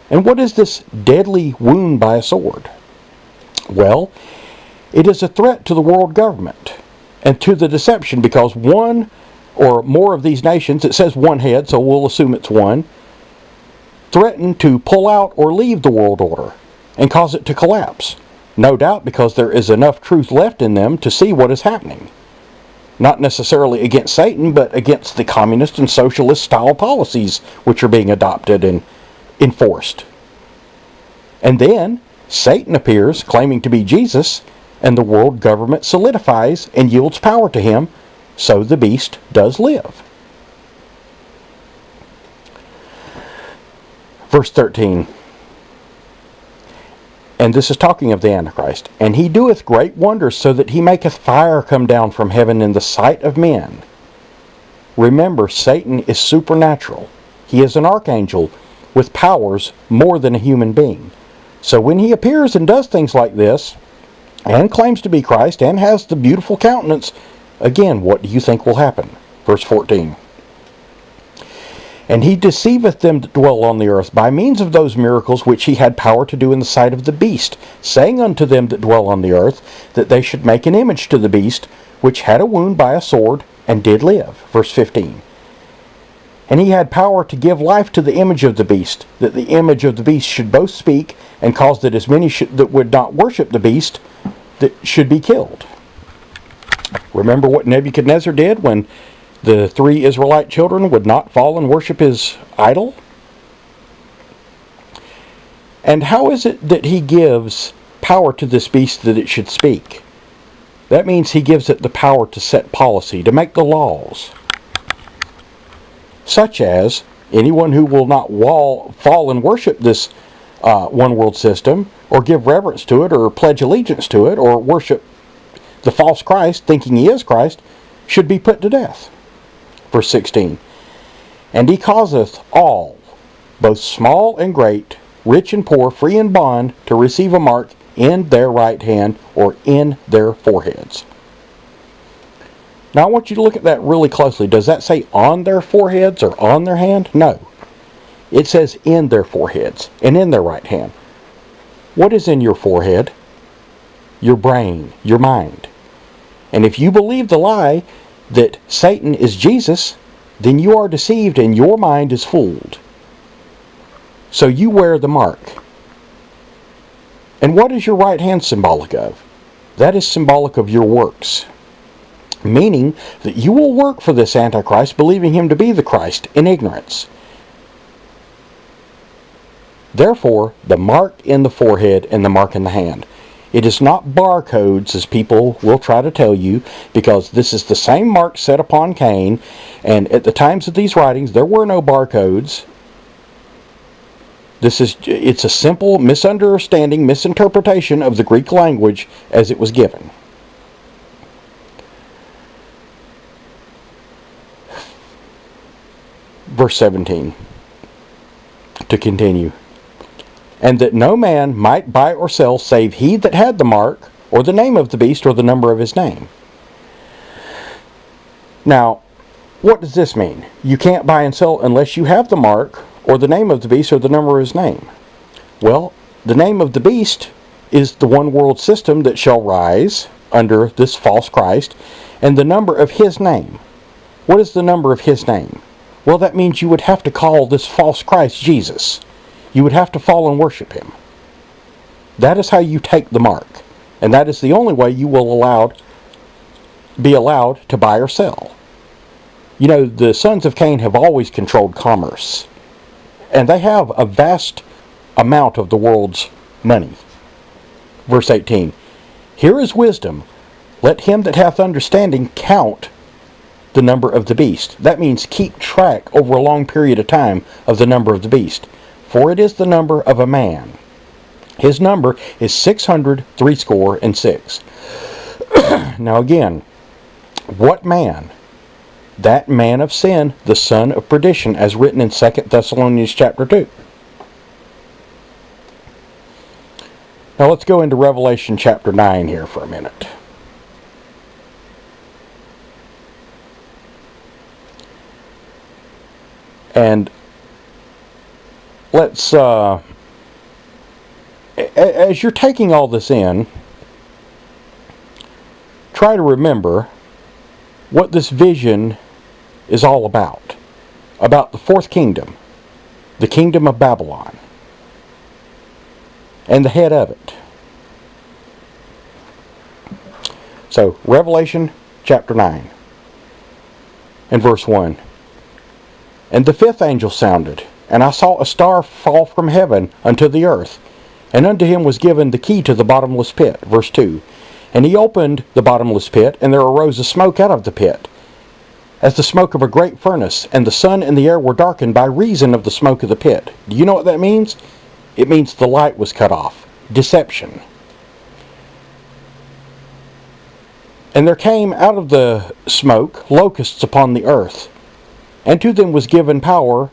And what is this deadly wound by a sword? Well, it is a threat to the world government and to the deception, because one or more of these nations, it says one head, so we'll assume it's one, threaten to pull out or leave the world order and cause it to collapse. No doubt because there is enough truth left in them to see what is happening. Not necessarily against Satan, but against the communist and socialist style policies which are being adopted and enforced. And then Satan appears claiming to be Jesus, and the world government solidifies and yields power to him, so the beast does live. Verse 13. And this is talking of the Antichrist. And he doeth great wonders, so that he maketh fire come down from heaven in the sight of men. Remember, Satan is supernatural. He is an archangel with powers more than a human being. So when he appears and does things like this, and claims to be Christ, and has the beautiful countenance, again, what do you think will happen? Verse 14. And he deceiveth them that dwell on the earth by means of those miracles which he had power to do in the sight of the beast, saying unto them that dwell on the earth, that they should make an image to the beast, which had a wound by a sword, and did live. Verse 15. And he had power to give life to the image of the beast, that the image of the beast should both speak, and cause that as many that would not worship the beast, that should be killed. Remember what Nebuchadnezzar did when the 3 Israelite children would not fall and worship his idol? And how is it that he gives power to this beast that it should speak? That means he gives it the power to set policy, to make the laws. Such as anyone who will not fall and worship this one world system, or give reverence to it, or pledge allegiance to it, or worship the false Christ, thinking he is Christ, should be put to death. Verse 16. And he causeth all, both small and great, rich and poor, free and bond, to receive a mark in their right hand, or in their foreheads. Now I want you to look at that really closely. Does that say on their foreheads or on their hand? No. It says in their foreheads and in their right hand. What is in your forehead? Your brain, your mind. And if you believe the lie that Satan is Jesus, then you are deceived and your mind is fooled. So you wear the mark. And what is your right hand symbolic of? That is symbolic of your works. Meaning that you will work for this Antichrist, believing him to be the Christ in ignorance. Therefore, the mark in the forehead and the mark in the hand. It is not barcodes, as people will try to tell you, because this is the same mark set upon Cain, and at the times of these writings, there were no barcodes. It's a simple misunderstanding, misinterpretation of the Greek language as it was given. Verse 17, to continue. And that no man might buy or sell save he that had the mark, or the name of the beast, or the number of his name. Now, what does this mean? You can't buy and sell unless you have the mark, or the name of the beast, or the number of his name. Well, the name of the beast is the one world system that shall rise under this false Christ, and the number of his name. What is the number of his name? Well, that means you would have to call this false Christ Jesus. You would have to fall and worship him. That is how you take the mark. And that is the only way you will be allowed to buy or sell. You know, the sons of Cain have always controlled commerce. And they have a vast amount of the world's money. Verse 18. Here is wisdom. Let him that hath understanding count the number of the beast. That means keep track over a long period of time of the number of the beast. For it is the number of a man. His number is 666. Now again, what man? That man of sin, the son of perdition, as written in 2 Thessalonians chapter 2. Now let's go into Revelation chapter 9 here for a minute. And let's, as you're taking all this in, try to remember what this vision is all about the fourth kingdom, the kingdom of Babylon, and the head of it. So, Revelation chapter 9 and verse 1. And the fifth angel sounded, and I saw a star fall from heaven unto the earth, and unto him was given the key to the bottomless pit. Verse 2. And he opened the bottomless pit, and there arose a smoke out of the pit, as the smoke of a great furnace, and the sun and the air were darkened by reason of the smoke of the pit. Do you know what that means? It means the light was cut off. Deception. And there came out of the smoke locusts upon the earth, and to them was given power,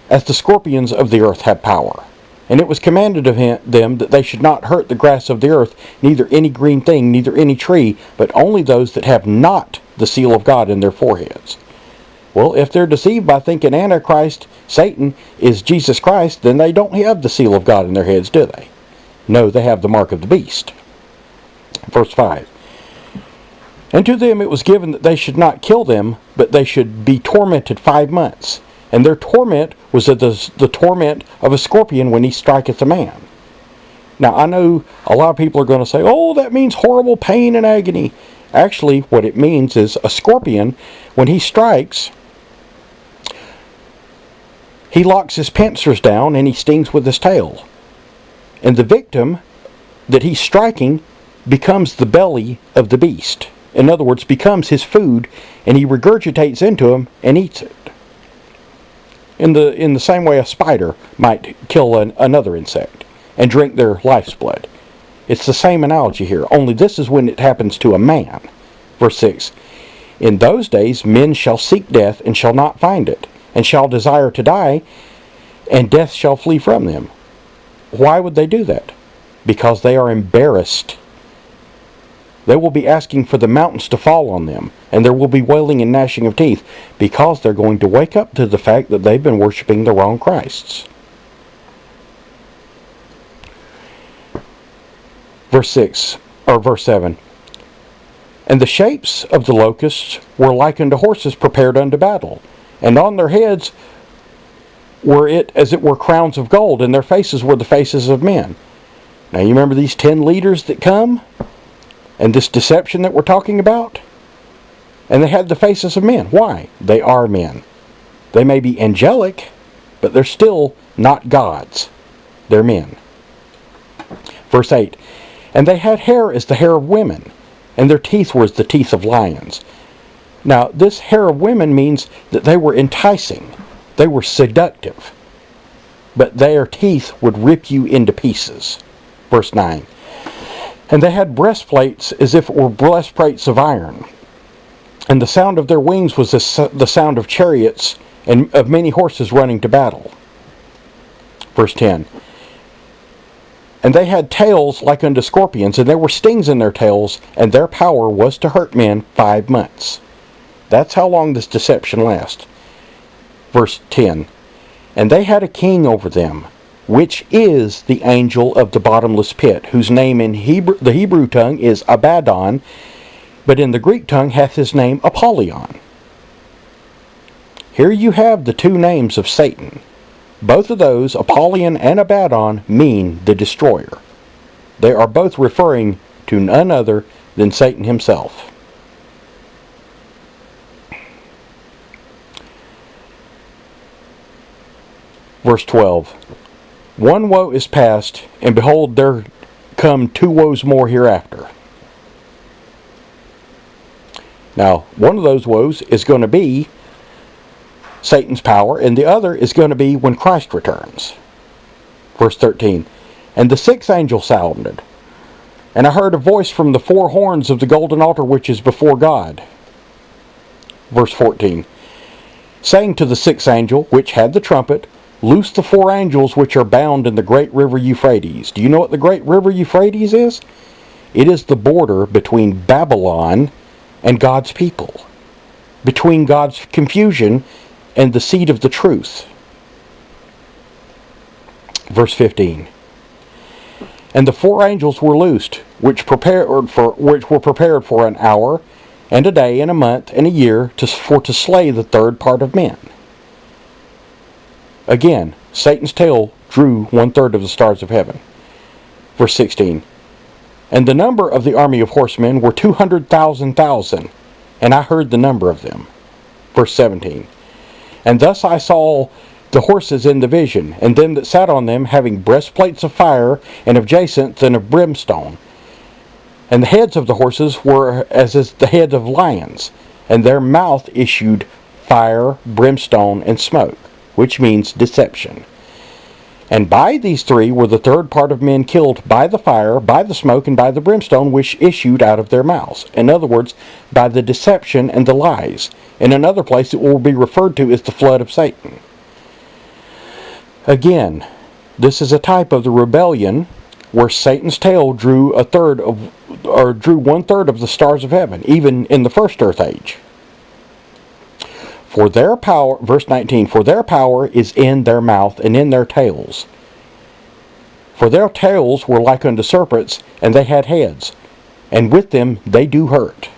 as the scorpions of the earth have power. And it was commanded of them that they should not hurt the grass of the earth, neither any green thing, neither any tree, but only those that have not the seal of God in their foreheads. Well, if they're deceived by thinking Antichrist, Satan, is Jesus Christ, then they don't have the seal of God in their heads, do they? No, they have the mark of the beast. Verse 5. And to them it was given that they should not kill them, but they should be tormented 5 months. And their torment was the torment of a scorpion when he striketh a man. Now, I know a lot of people are going to say, oh, that means horrible pain and agony. Actually, what it means is a scorpion, when he strikes, he locks his pincers down and he stings with his tail. And the victim that he's striking becomes the belly of the beast. In other words, becomes his food, and he regurgitates into him and eats it. In the same way a spider might kill another insect and drink their life's blood. It's the same analogy here, only this is when it happens to a man. Verse 6. In those days men shall seek death and shall not find it, and shall desire to die, and death shall flee from them. Why would they do that? Because they are embarrassed. They will be asking for the mountains to fall on them, and there will be wailing and gnashing of teeth, because they're going to wake up to the fact that they've been worshiping the wrong Christs. Verse 7. And the shapes of the locusts were like unto horses prepared unto battle, and on their heads were it as it were crowns of gold, and their faces were the faces of men. Now you remember these 10 leaders that come? And this deception that we're talking about? And they had the faces of men. Why? They are men. They may be angelic, but they're still not gods. They're men. Verse 8. And they had hair as the hair of women, and their teeth were as the teeth of lions. Now, this hair of women means that they were enticing. They were seductive. But their teeth would rip you into pieces. Verse 9. And they had breastplates as if it were breastplates of iron. And the sound of their wings was the sound of chariots and of many horses running to battle. Verse 10. And they had tails like unto scorpions, and there were stings in their tails, and their power was to hurt men 5 months. That's how long this deception lasts. Verse 10. And they had a king over them, which is the angel of the bottomless pit, whose name in the Hebrew tongue is Abaddon, but in the Greek tongue hath his name Apollyon. Here you have the two names of Satan. Both of those, Apollyon and Abaddon, mean the destroyer. They are both referring to none other than Satan himself. Verse 12. One woe is past, and behold, there come two woes more hereafter. Now, one of those woes is going to be Satan's power, and the other is going to be when Christ returns. Verse 13. And the sixth angel sounded, and I heard a voice from the four horns of the golden altar which is before God. Verse 14. Saying to the sixth angel, which had the trumpet, Loose the four angels which are bound in the great river Euphrates. Do you know what the great river Euphrates is? It is the border between Babylon and God's people, between God's confusion and the seed of the truth. Verse 15. And the four angels were loosed, which were prepared for an hour, and a day, and a month, and a year, to slay the third part of men. Again, Satan's tail drew 1/3 of the stars of heaven. Verse 16. And the number of the army of horsemen were 200,000, and I heard the number of them. Verse 17. And thus I saw the horses in the vision, and them that sat on them, having breastplates of fire, and of jacinth, and of brimstone. And the heads of the horses were as the heads of lions, and their mouth issued fire, brimstone, and smoke, which means deception. And by these three were the third part of men killed by the fire, by the smoke, and by the brimstone which issued out of their mouths. In other words, by the deception and the lies. In another place it will be referred to as the flood of Satan. Again, this is a type of the rebellion where Satan's tail drew 1/3 of the stars of heaven, even in the first earth age. For their power, verse 19, for their power is in their mouth and in their tails. For their tails were like unto serpents, and they had heads, and with them they do hurt.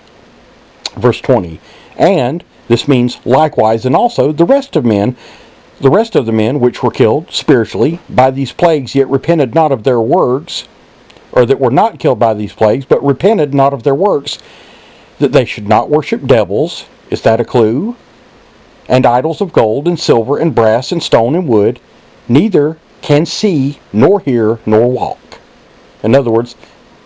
Verse 20, and this means likewise, and also the rest of the men which were killed spiritually by these plagues, yet repented not of their works, or that were not killed by these plagues, but repented not of their works, that they should not worship devils. Is that a clue? And idols of gold and silver and brass and stone and wood, neither can see, nor hear, nor walk. In other words,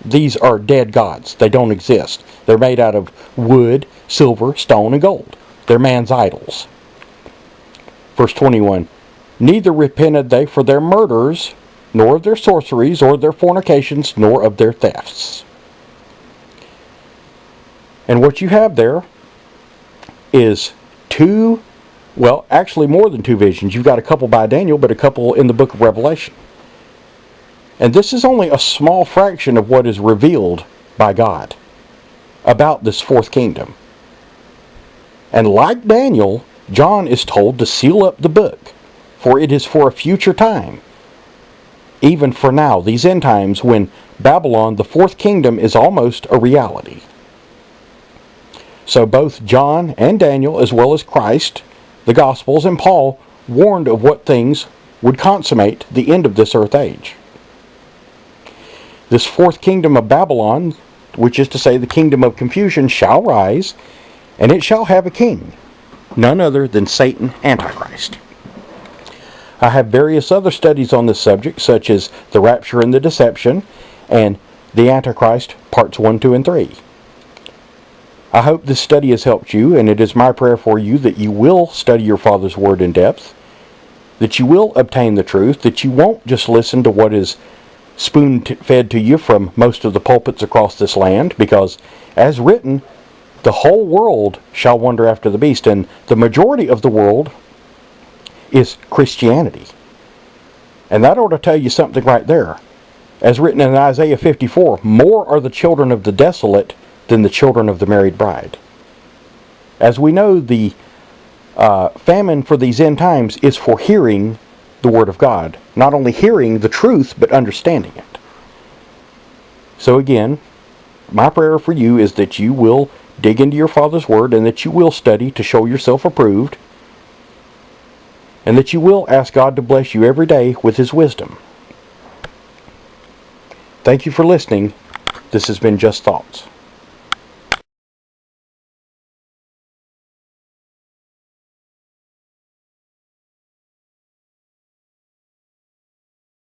these are dead gods. They don't exist. They're made out of wood, silver, stone, and gold. They're man's idols. Verse 21, neither repented they for their murders, nor of their sorceries, or their fornications, nor of their thefts. And what you have there is actually more than two visions. You've got a couple by Daniel, but a couple in the book of Revelation. And this is only a small fraction of what is revealed by God about this fourth kingdom. And like Daniel, John is told to seal up the book, for it is for a future time. Even for now, these end times when Babylon, the fourth kingdom, is almost a reality. So both John and Daniel, as well as Christ, the Gospels, and Paul warned of what things would consummate the end of this earth age. This fourth kingdom of Babylon, which is to say the kingdom of confusion, shall rise, and it shall have a king, none other than Satan, Antichrist. I have various other studies on this subject, such as the rapture and the deception, and the Antichrist, parts 1, 2, and 3. I hope this study has helped you, and it is my prayer for you that you will study your Father's Word in depth, that you will obtain the truth, that you won't just listen to what is spoon-fed to you from most of the pulpits across this land, because, as written, the whole world shall wander after the beast, and the majority of the world is Christianity. And that ought to tell you something right there. As written in Isaiah 54, more are the children of the desolate than the children of the married bride. As we know, the famine for these end times is for hearing the Word of God. Not only hearing the truth, but understanding it. So again, my prayer for you is that you will dig into your Father's Word and that you will study to show yourself approved, and that you will ask God to bless you every day with His wisdom. Thank you for listening. This has been Just Thoughts.